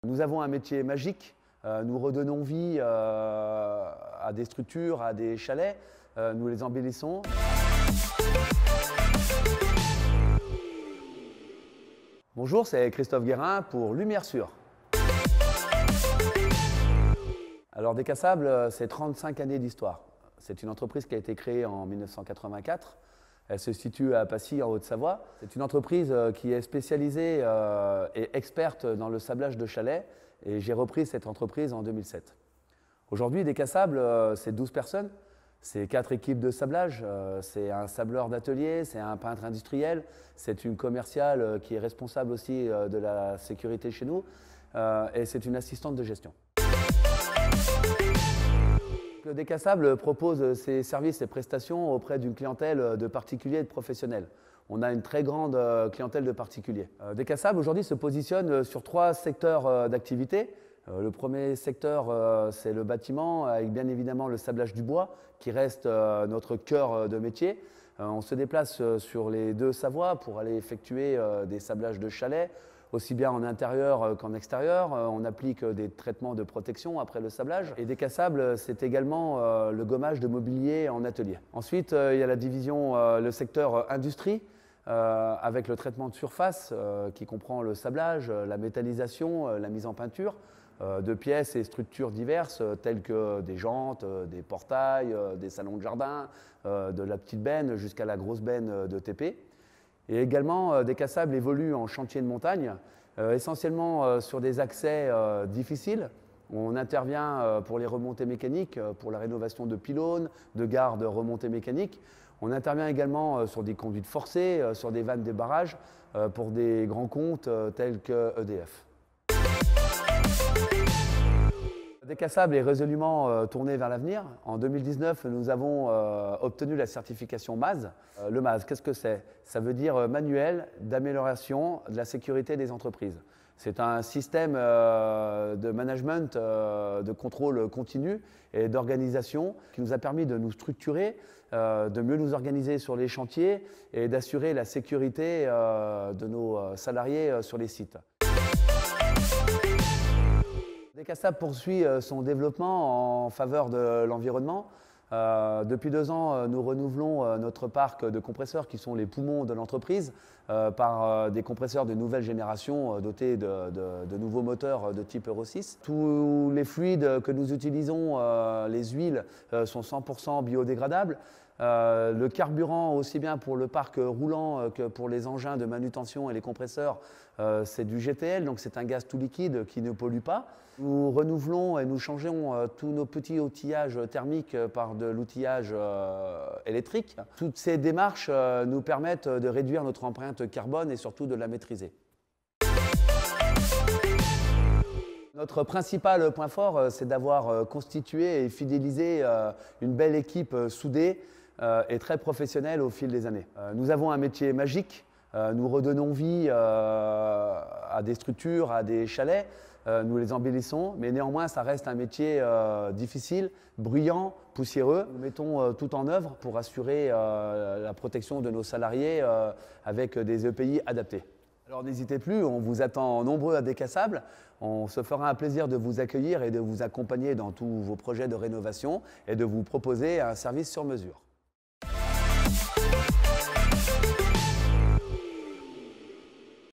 Nous avons un métier magique, nous redonnons vie à des structures, à des chalets, nous les embellissons. Bonjour, c'est Christophe Guérin pour Lumière Sûre. Alors Décassable, c'est 35 années d'histoire. C'est une entreprise qui a été créée en 1984. Elle se situe à Passy, en Haute-Savoie. C'est une entreprise qui est spécialisée et experte dans le sablage de chalets. Et j'ai repris cette entreprise en 2007. Aujourd'hui, Décassable, c'est 12 personnes. C'est 4 équipes de sablage. C'est un sableur d'atelier, c'est un peintre industriel. C'est une commerciale qui est responsable aussi de la sécurité chez nous. Et c'est une assistante de gestion. Le Décassable propose ses services et prestations auprès d'une clientèle de particuliers et de professionnels. On a une très grande clientèle de particuliers. Décassable aujourd'hui se positionne sur 3 secteurs d'activité. Le premier secteur, c'est le bâtiment, avec bien évidemment le sablage du bois, qui reste notre cœur de métier. On se déplace sur les 2 Savoies pour aller effectuer des sablages de chalets, aussi bien en intérieur qu'en extérieur. On applique des traitements de protection après le sablage. Et Décassable, c'est également le gommage de mobilier en atelier. Ensuite, il y a la division, le secteur industrie, avec le traitement de surface qui comprend le sablage, la métallisation, la mise en peinture de pièces et structures diverses telles que des jantes, des portails, des salons de jardin, de la petite benne jusqu'à la grosse benne de TP. Et également, Décassable évolue en chantier de montagne, essentiellement sur des accès difficiles. On intervient pour les remontées mécaniques, pour la rénovation de pylônes, de gares de remontées mécaniques. On intervient également sur des conduites forcées, sur des vannes de barrage, pour des grands comptes tels que EDF. Décassable est résolument tourné vers l'avenir. En 2019, nous avons obtenu la certification MAS. Le MAS, qu'est-ce que c'est? Ça veut dire manuel d'amélioration de la sécurité des entreprises. C'est un système de management, de contrôle continu et d'organisation qui nous a permis de nous structurer, de mieux nous organiser sur les chantiers et d'assurer la sécurité de nos salariés sur les sites. Décassable poursuit son développement en faveur de l'environnement. Depuis 2 ans, nous renouvelons notre parc de compresseurs qui sont les poumons de l'entreprise par des compresseurs de nouvelle génération dotés de nouveaux moteurs de type Euro 6. Tous les fluides que nous utilisons, les huiles, sont 100% biodégradables. Le carburant, aussi bien pour le parc roulant que pour les engins de manutention et les compresseurs, c'est du GTL, donc c'est un gaz tout liquide qui ne pollue pas. Nous renouvelons et nous changeons tous nos petits outillages thermiques par de l'outillage électrique. Toutes ces démarches nous permettent de réduire notre empreinte carbone et surtout de la maîtriser. Notre principal point fort, c'est d'avoir constitué et fidélisé une belle équipe soudée et très professionnelle au fil des années. Nous avons un métier magique, nous redonnons vie à des structures, à des chalets, nous les embellissons, mais néanmoins ça reste un métier difficile, bruyant, poussiéreux. Nous mettons tout en œuvre pour assurer la protection de nos salariés avec des EPI adaptés. Alors n'hésitez plus, on vous attend nombreux à Décassable. On se fera un plaisir de vous accueillir et de vous accompagner dans tous vos projets de rénovation et de vous proposer un service sur mesure.